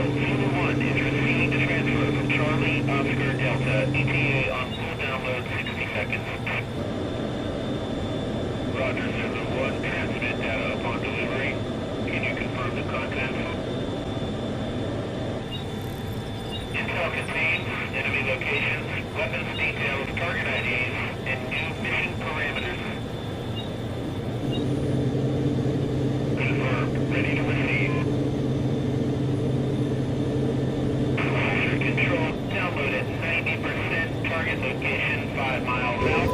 Zulu 1 is receiving the transfer from Charlie Oscar Delta. ETA on full download 60 seconds. Roger, Zulu 1, transmit data upon delivery. Can you confirm the contents? Intel contains enemy locations, weapons details, target IDs, and new mission parameters. Confirmed. Ready to receive. Officer control, download at 90%. Target location 5 miles out.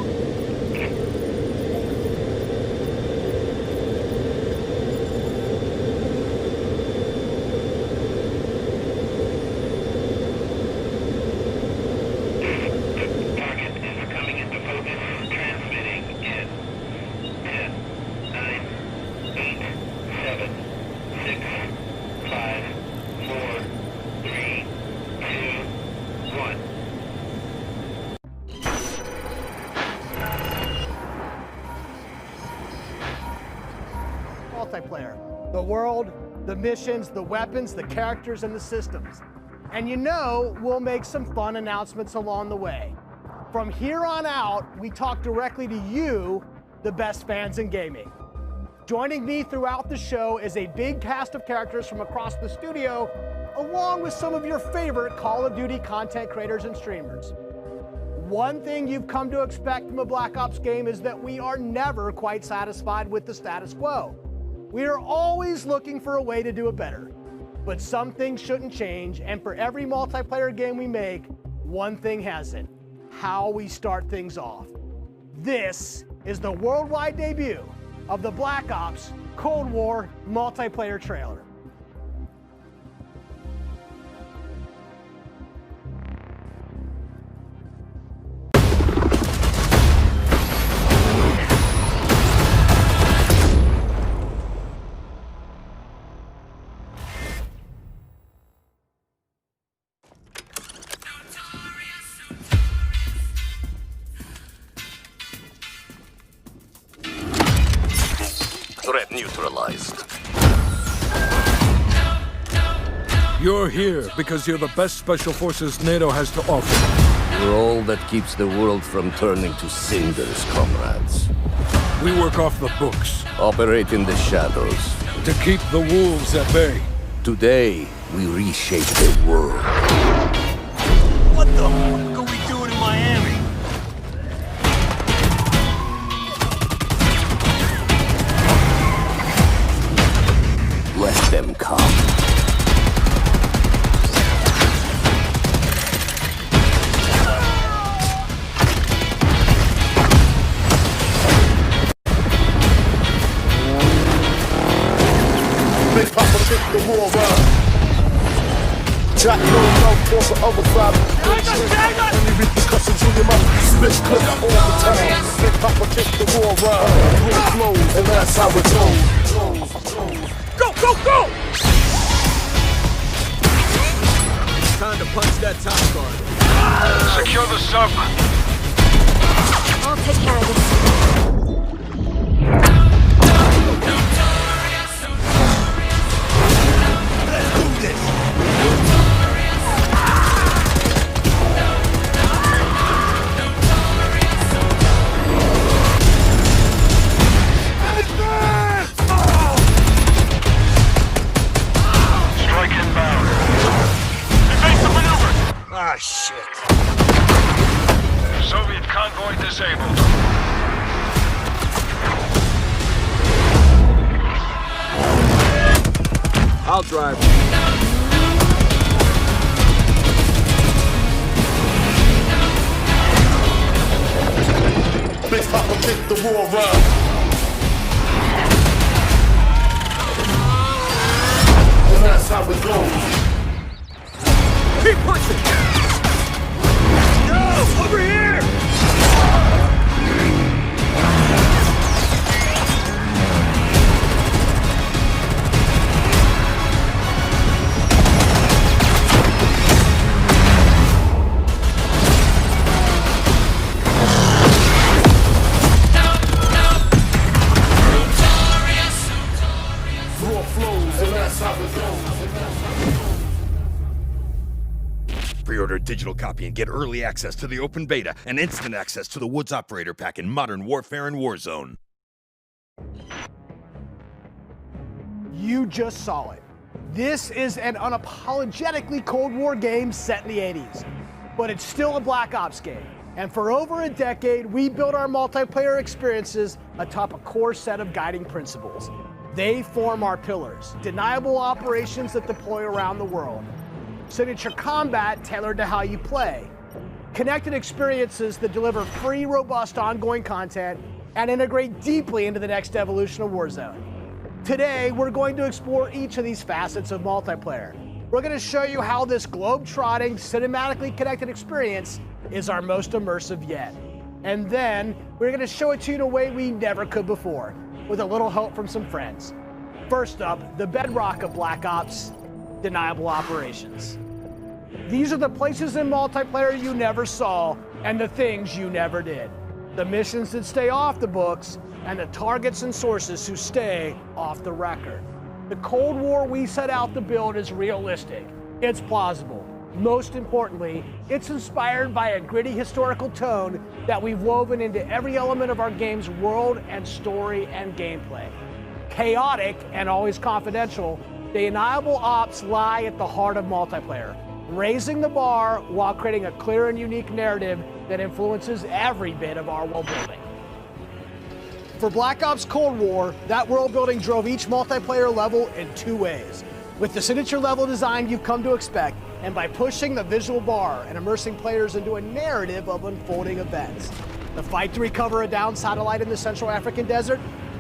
Multiplayer. The world, the missions, the weapons, the characters, and the systems. And you know we'll make some fun announcements along the way. From here on out, we talk directly to you, the best fans in gaming. Joining me throughout the show is a big cast of characters from across the studio, along with some of your favorite Call of Duty content creators and streamers. One thing you've come to expect from a Black Ops game is that we are never quite satisfied with the status quo. We are always looking for a way to do it better. But some things shouldn't change, and for every multiplayer game we make, one thing hasn't: how we start things off. This is the worldwide debut of the Black Ops Cold War multiplayer trailer. Threat neutralized. You're here because you're the best special forces NATO has to offer. We're all that keeps the world from turning to cinders, comrades. We work off the books. Operate in the shadows. To keep the wolves at bay. Today, we reshape the world. What the fuck are we doing in Miami? Let them come. Big Papa pick the war up. Jack no force the other side. Any repercussions in your mouth. Spit clip all the time. Big Papa pick the war up. Rule flows, and that's how it goes. Go, go, go! Time to punch that top guard. Secure the sub. I'll take care of this. Let's do this! Strike inbound. Evasive maneuver. Ah, shit. Soviet convoy disabled. I'll drive. Big Papa pick the war up. And that's how it goes. Keep punching! No! Over here! War flows, and that's how it goes. digital copy and get early access to the open beta and instant access to the Woods Operator Pack in Modern Warfare and Warzone. You just saw it. This is an unapologetically Cold War game set in the 80s, but it's still a Black Ops game. And for over a decade, we built our multiplayer experiences atop a core set of guiding principles. They form our pillars: deniable operations that deploy around the world, signature combat tailored to how you play, connected experiences that deliver free, robust, ongoing content, and integrate deeply into the next evolution of Warzone. Today, we're going to explore each of these facets of multiplayer. We're going to show you how this globe-trotting, cinematically connected experience is our most immersive yet. And then, we're going to show it to you in a way we never could before, with a little help from some friends. First up, the bedrock of Black Ops: deniable operations. These are the places in multiplayer you never saw, and the things you never did. The missions that stay off the books, and the targets and sources who stay off the record. The Cold War we set out to build is realistic. It's plausible. Most importantly, it's inspired by a gritty historical tone that we've woven into every element of our game's world and story and gameplay. Chaotic and always confidential, the deniable ops lie at the heart of multiplayer, raising the bar while creating a clear and unique narrative that influences every bit of our world building. For Black Ops Cold War, that world building drove each multiplayer level in two ways: with the signature level design you've come to expect, and by pushing the visual bar and immersing players into a narrative of unfolding events. The fight to recover a downed satellite in the Central African desert,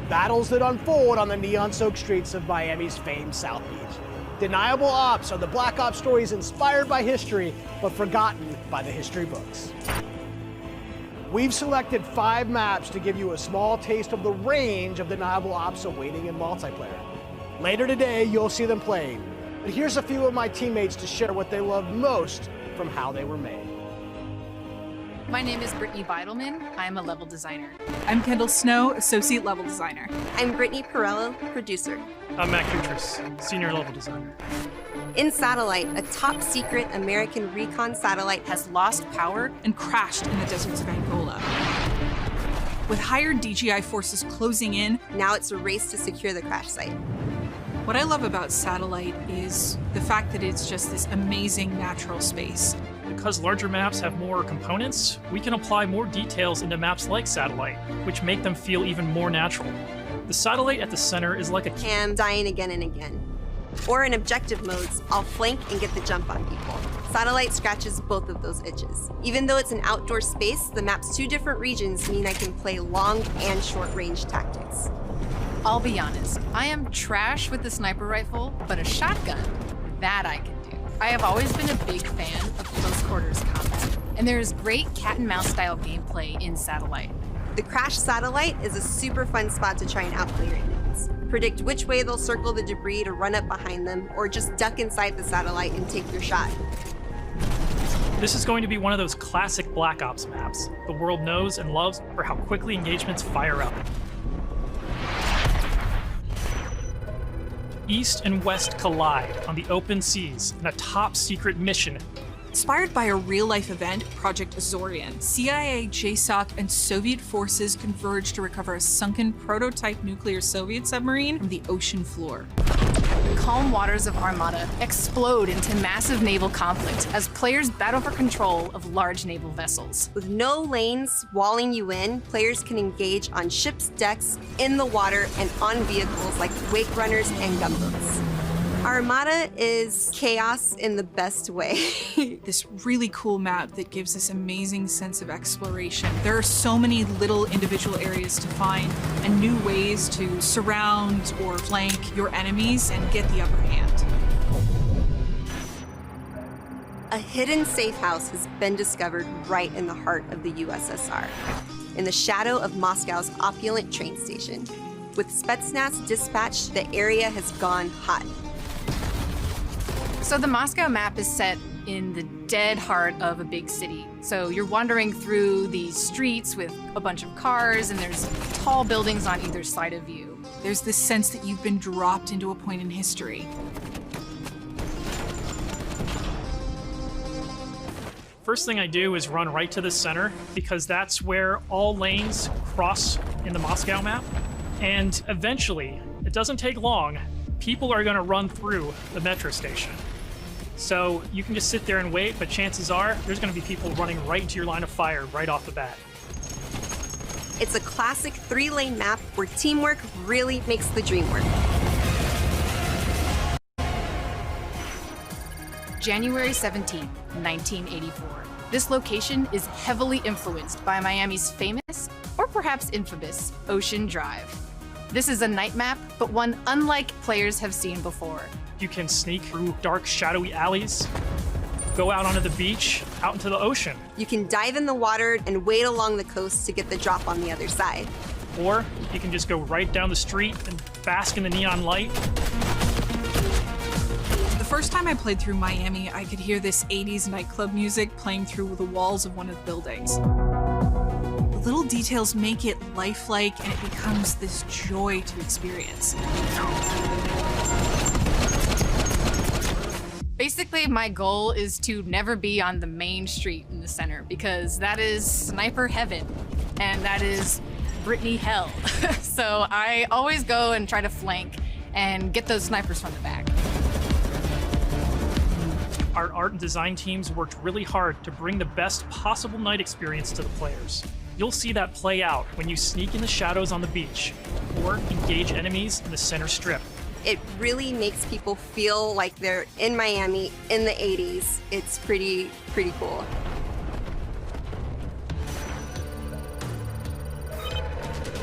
battles that unfold on the neon-soaked streets of Miami's famed South Beach. Deniable ops are the Black Ops stories inspired by history, but forgotten by the history books. We've selected 5 maps to give you a small taste of the range of deniable ops awaiting in multiplayer. Later today, you'll see them played, but here's a few of my teammates to share what they love most from how they were made. My name is Brittany Beidelman. I'm a level designer. I'm Kendall Snow, associate level designer. I'm Brittany Perello, producer. I'm Matt Kutris, senior level designer. In Satellite, a top-secret American recon satellite has lost power and crashed in the deserts of Angola. With hired DJI forces closing in, now it's a race to secure the crash site. What I love about Satellite is the fact that it's just this amazing natural space. Because larger maps have more components, we can apply more details into maps like Satellite, which make them feel even more natural. The satellite at the center is like a cam dying again and again. Or in objective modes, I'll flank and get the jump on people. Satellite scratches both of those itches. Even though it's an outdoor space, the map's 2 different regions mean I can play long and short range tactics. I'll be honest, I am trash with the sniper rifle, but a shotgun, that I can do. I have always been a big fan of close quarters combat, and there is great cat and mouse style gameplay in Satellite. The crashed satellite is a super fun spot to try and outplay your enemies. Predict which way they'll circle the debris to run up behind them, or just duck inside the satellite and take your shot. This is going to be one of those classic Black Ops maps the world knows and loves for how quickly engagements fire up. East and West collide on the open seas in a top-secret mission. Inspired by a real-life event, Project Azorian, CIA, JSOC, and Soviet forces converge to recover a sunken prototype nuclear Soviet submarine from the ocean floor. The calm waters of Armada explode into massive naval conflict as players battle for control of large naval vessels. With no lanes walling you in, players can engage on ships' decks, in the water, and on vehicles like wake runners and gunboats. Armada is chaos in the best way. This really cool map that gives this amazing sense of exploration. There are so many little individual areas to find and new ways to surround or flank your enemies and get the upper hand. A hidden safe house has been discovered right in the heart of the USSR, in the shadow of Moscow's opulent train station. With Spetsnaz dispatched, the area has gone hot. So the Moscow map is set in the dead heart of a big city. So you're wandering through these streets with a bunch of cars, and there's tall buildings on either side of you. There's this sense that you've been dropped into a point in history. First thing I do is run right to the center because that's where all lanes cross in the Moscow map. And eventually, it doesn't take long, people are gonna run through the metro station. So you can just sit there and wait, but chances are there's gonna be people running right into your line of fire right off the bat. It's a classic 3-lane map where teamwork really makes the dream work. January 17th, 1984. This location is heavily influenced by Miami's famous, or perhaps infamous, Ocean Drive. This is a night map, but one unlike players have seen before. You can sneak through dark, shadowy alleys, go out onto the beach, out into the ocean. You can dive in the water and wade along the coast to get the drop on the other side. Or you can just go right down the street and bask in the neon light. The first time I played through Miami, I could hear this 80s nightclub music playing through the walls of one of the buildings. The little details make it lifelike, and it becomes this joy to experience. Basically, my goal is to never be on the main street in the center because that is sniper heaven and that is Britney hell. So I always go and try to flank and get those snipers from the back. Our art and design teams worked really hard to bring the best possible night experience to the players. You'll see that play out when you sneak in the shadows on the beach or engage enemies in the center strip. It really makes people feel like they're in Miami in the 80s. It's pretty cool.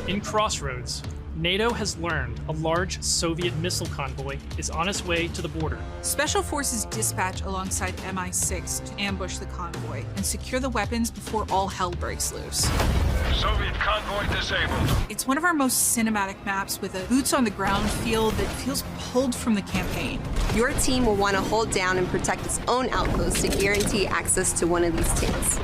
In Crossroads, NATO has learned a large Soviet missile convoy is on its way to the border. Special Forces dispatch alongside MI6 to ambush the convoy and secure the weapons before all hell breaks loose. Soviet convoy disabled. It's one of our most cinematic maps with a boots-on-the-ground feel that feels pulled from the campaign. Your team will want to hold down and protect its own outpost to guarantee access to one of these tanks.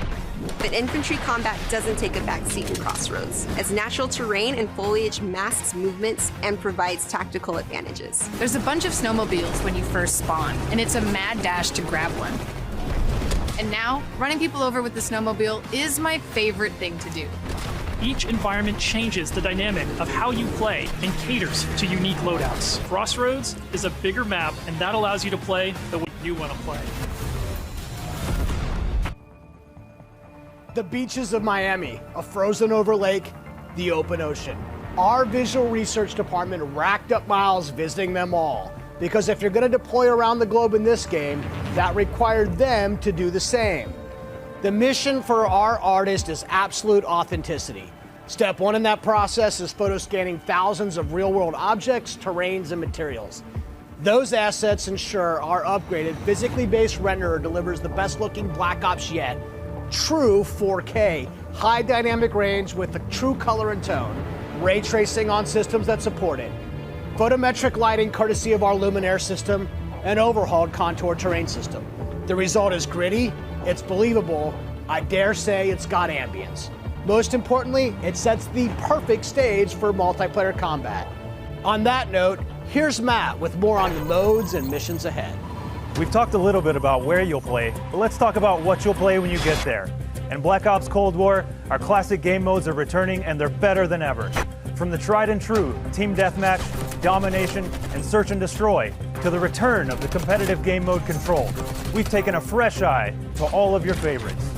But infantry combat doesn't take a backseat in Crossroads, as natural terrain and foliage masks movements and provides tactical advantages. There's a bunch of snowmobiles when you first spawn, and it's a mad dash to grab one. And now, running people over with the snowmobile is my favorite thing to do. Each environment changes the dynamic of how you play and caters to unique loadouts. Crossroads is a bigger map, and that allows you to play the way you want to play. The beaches of Miami, a frozen over lake, the open ocean. Our visual research department racked up miles visiting them all, because if you're going to deploy around the globe in this game, that required them to do the same. The mission for our artist is absolute authenticity. Step one in that process is photo scanning thousands of real-world objects, terrains, and materials. Those assets ensure our upgraded, physically based renderer delivers the best-looking Black Ops yet. True 4K, high dynamic range with the true color and tone, ray tracing on systems that support it, photometric lighting courtesy of our Luminaire system, and overhauled contour terrain system. The result is gritty, it's believable, I dare say it's got ambience. Most importantly, it sets the perfect stage for multiplayer combat. On that note, here's Matt with more on the modes and missions ahead. We've talked a little bit about where you'll play, but let's talk about what you'll play when you get there. In Black Ops Cold War, our classic game modes are returning and they're better than ever. From the tried and true Team Deathmatch, Domination, and Search and Destroy, to the return of the competitive game mode Control, we've taken a fresh eye to all of your favorites.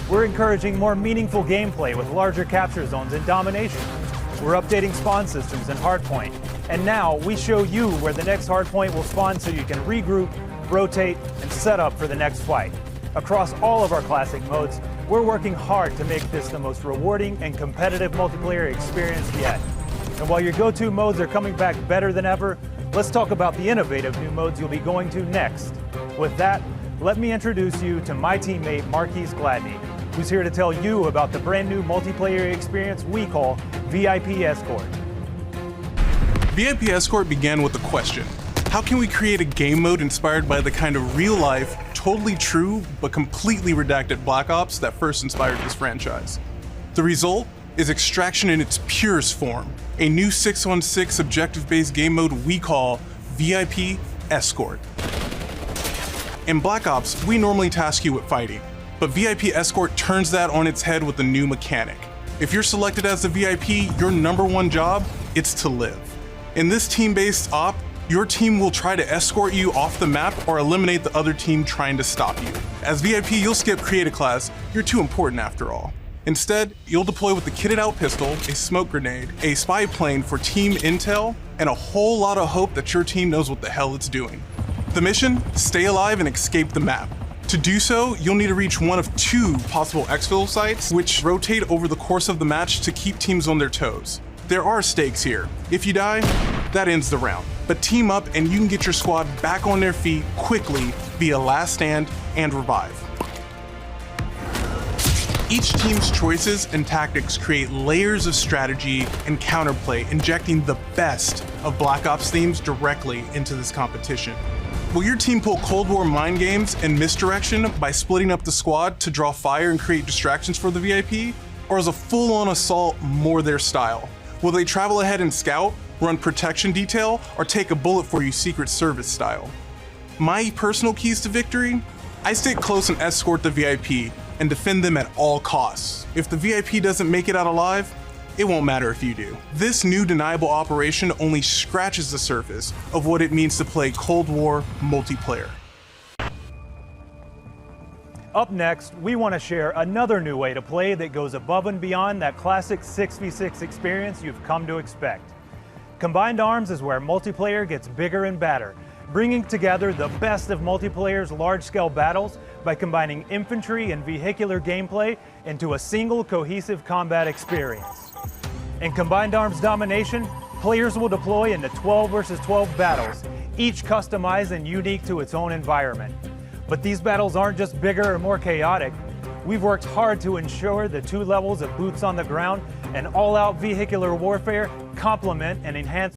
We're encouraging more meaningful gameplay with larger capture zones and Domination. We're updating spawn systems in Hardpoint. And now we show you where the next Hardpoint will spawn so you can regroup, rotate, and set up for the next fight. Across all of our classic modes, we're working hard to make this the most rewarding and competitive multiplayer experience yet. And while your go-to modes are coming back better than ever, let's talk about the innovative new modes you'll be going to next. With that, let me introduce you to my teammate Marquise Gladney, who's here to tell you about the brand new multiplayer experience we call VIP Escort. VIP Escort began with a question. How can we create a game mode inspired by the kind of real-life, totally true, but completely redacted Black Ops that first inspired this franchise? The result is Extraction in its purest form, a new 6-on-6 objective-based game mode we call VIP Escort. In Black Ops, we normally task you with fighting. But VIP Escort turns that on its head with a new mechanic. If you're selected as the VIP, your #1 job, it's to live. In this team-based op, your team will try to escort you off the map or eliminate the other team trying to stop you. As VIP, you'll skip Create Class, you're too important after all. Instead, you'll deploy with a kitted out pistol, a smoke grenade, a spy plane for team intel, and a whole lot of hope that your team knows what the hell it's doing. The mission? Stay alive and escape the map. To do so, you'll need to reach one of 2 possible exfil sites, which rotate over the course of the match to keep teams on their toes. There are stakes here. If you die, that ends the round. But team up and you can get your squad back on their feet quickly via last stand and revive. Each team's choices and tactics create layers of strategy and counterplay, injecting the best of Black Ops themes directly into this competition. Will your team pull Cold War mind games and misdirection by splitting up the squad to draw fire and create distractions for the VIP? Or is a full-on assault more their style? Will they travel ahead and scout, run protection detail, or take a bullet for you Secret Service style? My personal keys to victory? I stick close and escort the VIP and defend them at all costs. If the VIP doesn't make it out alive, it won't matter if you do. This new deniable operation only scratches the surface of what it means to play Cold War multiplayer. Up next, we want to share another new way to play that goes above and beyond that classic 6v6 experience you've come to expect. Combined Arms is where multiplayer gets bigger and badder, bringing together the best of multiplayer's large-scale battles by combining infantry and vehicular gameplay into a single cohesive combat experience. In Combined Arms Domination, players will deploy into 12 versus 12 battles, each customized and unique to its own environment. But these battles aren't just bigger or more chaotic. We've worked hard to ensure the 2 levels of boots on the ground and all-out vehicular warfare complement and enhance